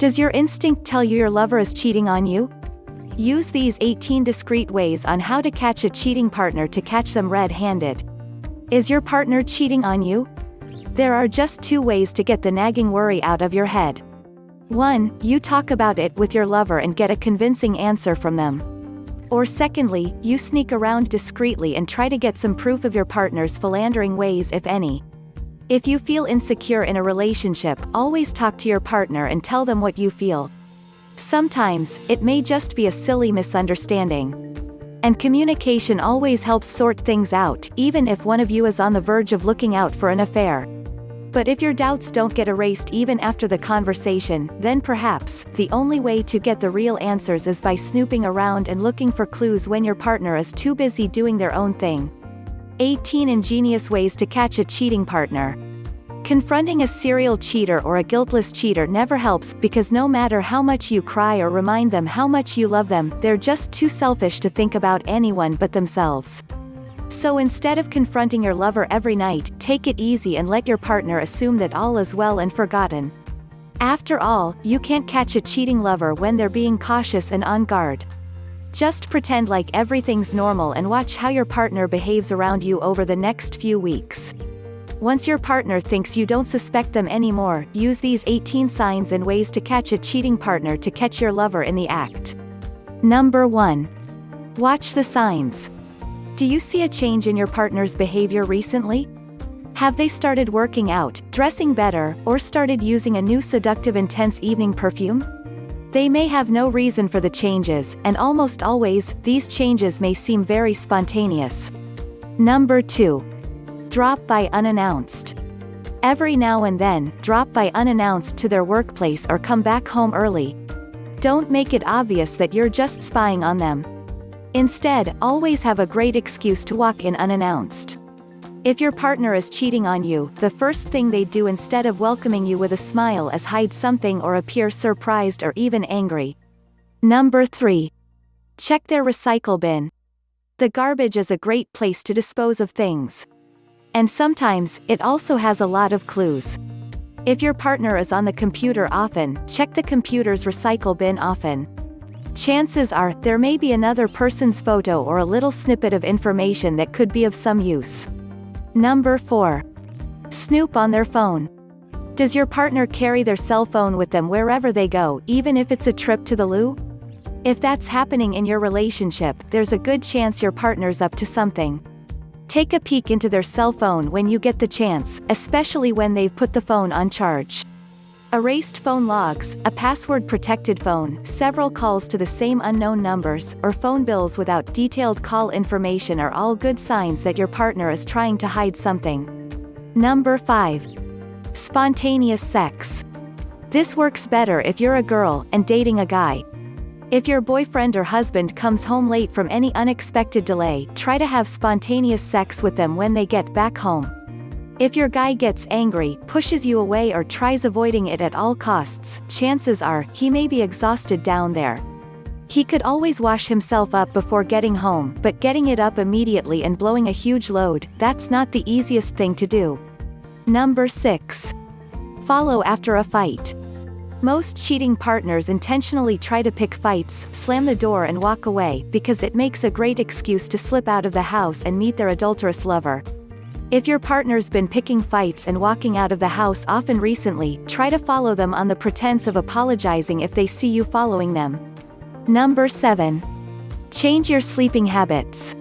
Does your instinct tell you your lover is cheating on you? Use these 18 discreet ways on how to catch a cheating partner to catch them red-handed. Is your partner cheating on you? There are just 2 ways to get the nagging worry out of your head. 1. You talk about it with your lover and get a convincing answer from them. Or secondly, you sneak around discreetly and try to get some proof of your partner's philandering ways, if any. If you feel insecure in a relationship, always talk to your partner and tell them what you feel. Sometimes, it may just be a silly misunderstanding. And communication always helps sort things out, even if one of you is on the verge of looking out for an affair. But if your doubts don't get erased even after the conversation, then perhaps, the only way to get the real answers is by snooping around and looking for clues when your partner is too busy doing their own thing. 18 ingenious ways to catch a cheating partner. Confronting a serial cheater or a guiltless cheater never helps, because no matter how much you cry or remind them how much you love them, they're just too selfish to think about anyone but themselves. So instead of confronting your lover every night, take it easy and let your partner assume that all is well and forgotten. After all, you can't catch a cheating lover when they're being cautious and on guard. Just pretend like everything's normal and watch how your partner behaves around you over the next few weeks. Once your partner thinks you don't suspect them anymore, use these 18 signs and ways to catch a cheating partner to catch your lover in the act. Number 1. Watch the signs. Do you see a change in your partner's behavior recently? Have they started working out, dressing better, or started using a new seductive intense evening perfume? They may have no reason for the changes, and almost always, these changes may seem very spontaneous. Number 2. Drop by unannounced. Every now and then, drop by unannounced to their workplace or come back home early. Don't make it obvious that you're just spying on them. Instead, always have a great excuse to walk in unannounced. If your partner is cheating on you, the first thing they do instead of welcoming you with a smile is hide something or appear surprised or even angry. Number 3. Check their recycle bin. The garbage is a great place to dispose of things. And sometimes, it also has a lot of clues. If your partner is on the computer often, check the computer's recycle bin often. Chances are, there may be another person's photo or a little snippet of information that could be of some use. Number 4. Snoop on their phone. Does your partner carry their cell phone with them wherever they go, even if it's a trip to the loo? If that's happening in your relationship, there's a good chance your partner's up to something. Take a peek into their cell phone when you get the chance, especially when they've put the phone on charge. Erased phone logs, a password-protected phone, several calls to the same unknown numbers, or phone bills without detailed call information are all good signs that your partner is trying to hide something. Number 5. Spontaneous sex. This works better if you're a girl and dating a guy. If your boyfriend or husband comes home late from any unexpected delay, try to have spontaneous sex with them when they get back home. If your guy gets angry, pushes you away or tries avoiding it at all costs, chances are, he may be exhausted down there. He could always wash himself up before getting home, but getting it up immediately and blowing a huge load, that's not the easiest thing to do. Number 6. Follow after a fight. Most cheating partners intentionally try to pick fights, slam the door and walk away, because it makes a great excuse to slip out of the house and meet their adulterous lover. If your partner's been picking fights and walking out of the house often recently, try to follow them on the pretense of apologizing if they see you following them. Number 7. Change your sleeping habits.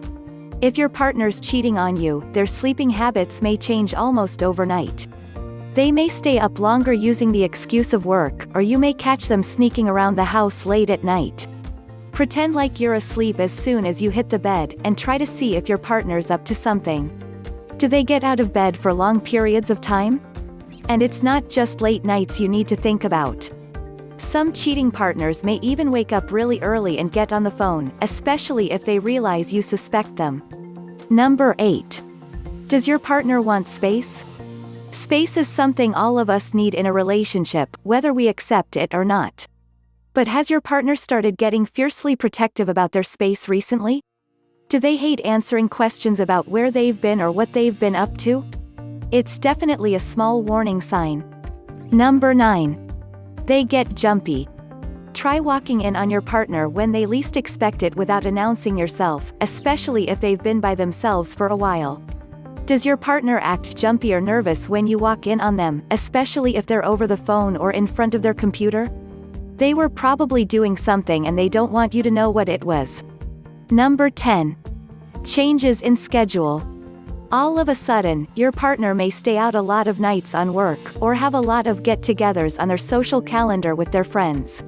If your partner's cheating on you, their sleeping habits may change almost overnight. They may stay up longer using the excuse of work, or you may catch them sneaking around the house late at night. Pretend like you're asleep as soon as you hit the bed, and try to see if your partner's up to something. Do they get out of bed for long periods of time? And it's not just late nights you need to think about. Some cheating partners may even wake up really early and get on the phone, especially if they realize you suspect them. Number 8. Does your partner want space? Space is something all of us need in a relationship, whether we accept it or not. But has your partner started getting fiercely protective about their space recently? Do they hate answering questions about where they've been or what they've been up to? It's definitely a small warning sign. Number 9. They get jumpy. Try walking in on your partner when they least expect it without announcing yourself, especially if they've been by themselves for a while. Does your partner act jumpy or nervous when you walk in on them, especially if they're over the phone or in front of their computer? They were probably doing something and they don't want you to know what it was. Number 10. Changes in schedule. All of a sudden, your partner may stay out a lot of nights on work, or have a lot of get-togethers on their social calendar with their friends.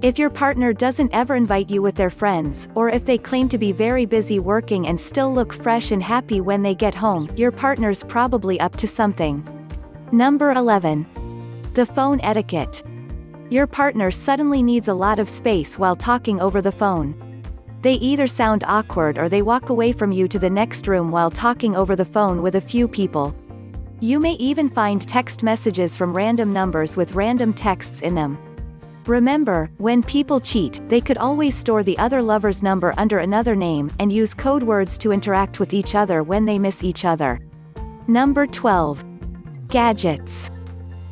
If your partner doesn't ever invite you with their friends, or if they claim to be very busy working and still look fresh and happy when they get home, your partner's probably up to something. Number 11. The phone etiquette. Your partner suddenly needs a lot of space while talking over the phone. They either sound awkward or they walk away from you to the next room while talking over the phone with a few people. You may even find text messages from random numbers with random texts in them. Remember, when people cheat, they could always store the other lover's number under another name, and use code words to interact with each other when they miss each other. Number 12. Gadgets.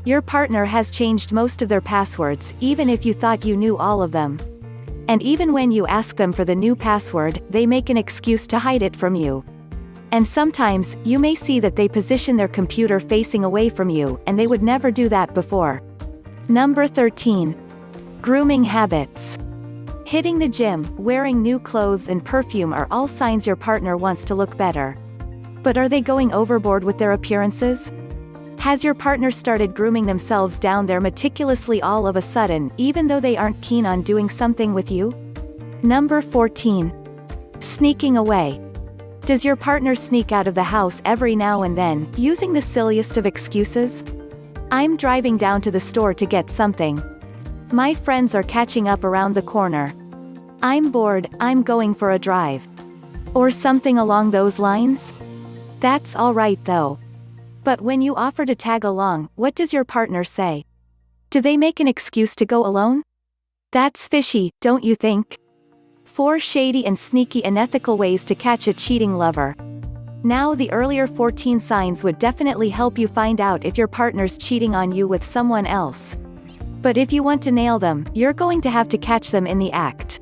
Your partner has changed most of their passwords, even if you thought you knew all of them. And even when you ask them for the new password, they make an excuse to hide it from you. And sometimes, you may see that they position their computer facing away from you, and they would never do that before. Number 13. Grooming habits. Hitting the gym, wearing new clothes and perfume are all signs your partner wants to look better. But are they going overboard with their appearances? Has your partner started grooming themselves down there meticulously all of a sudden, even though they aren't keen on doing something with you? Number 14. Sneaking away. Does your partner sneak out of the house every now and then, using the silliest of excuses? I'm driving down to the store to get something. My friends are catching up around the corner. I'm bored, I'm going for a drive. Or something along those lines? That's alright though. But when you offer to tag along, what does your partner say? Do they make an excuse to go alone? That's fishy, don't you think? 4 shady and sneaky unethical ways to catch a cheating lover. Now the earlier 14 signs would definitely help you find out if your partner's cheating on you with someone else. But if you want to nail them, you're going to have to catch them in the act.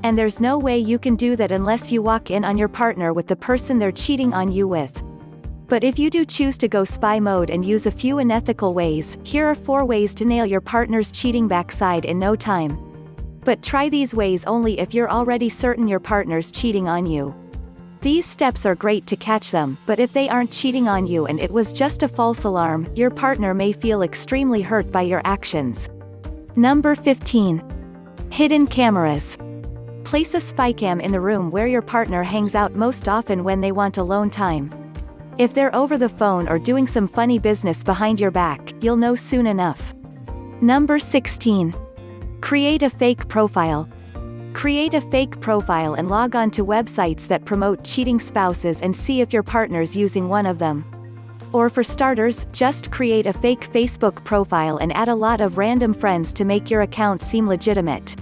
And there's no way you can do that unless you walk in on your partner with the person they're cheating on you with. But if you do choose to go spy mode and use a few unethical ways, here are 4 ways to nail your partner's cheating backside in no time. But try these ways only if you're already certain your partner's cheating on you. These steps are great to catch them, but if they aren't cheating on you and it was just a false alarm, your partner may feel extremely hurt by your actions. Number 15. Hidden cameras. Place a spy cam in the room where your partner hangs out most often when they want alone time. If they're over the phone or doing some funny business behind your back, you'll know soon enough. Number 16. Create a fake profile. Create a fake profile and log on to websites that promote cheating spouses and see if your partner's using one of them. Or for starters, just create a fake Facebook profile and add a lot of random friends to make your account seem legitimate.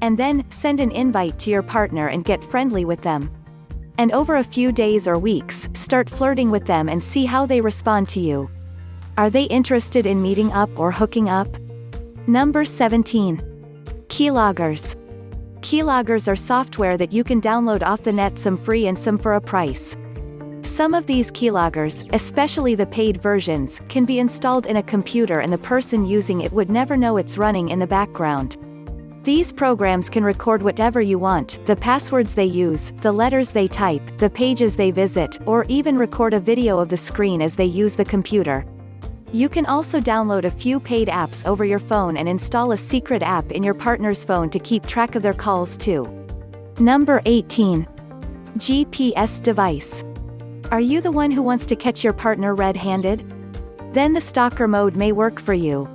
And then, send an invite to your partner and get friendly with them. And over a few days or weeks, start flirting with them and see how they respond to you. Are they interested in meeting up or hooking up? Number 17. Keyloggers. Keyloggers are software that you can download off the net, some free and some for a price. Some of these keyloggers, especially the paid versions, can be installed in a computer and the person using it would never know it's running in the background. These programs can record whatever you want, the passwords they use, the letters they type, the pages they visit, or even record a video of the screen as they use the computer. You can also download a few paid apps over your phone and install a secret app in your partner's phone to keep track of their calls too. Number 18. GPS device. Are you the one who wants to catch your partner red-handed? Then the stalker mode may work for you.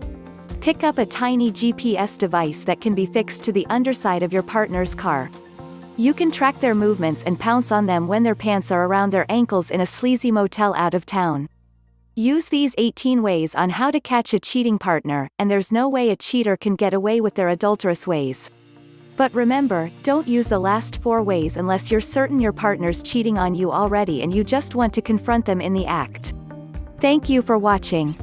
Pick up a tiny GPS device that can be fixed to the underside of your partner's car. You can track their movements and pounce on them when their pants are around their ankles in a sleazy motel out of town. Use these 18 ways on how to catch a cheating partner, and there's no way a cheater can get away with their adulterous ways. But remember, don't use the last 4 ways unless you're certain your partner's cheating on you already and you just want to confront them in the act. Thank you for watching.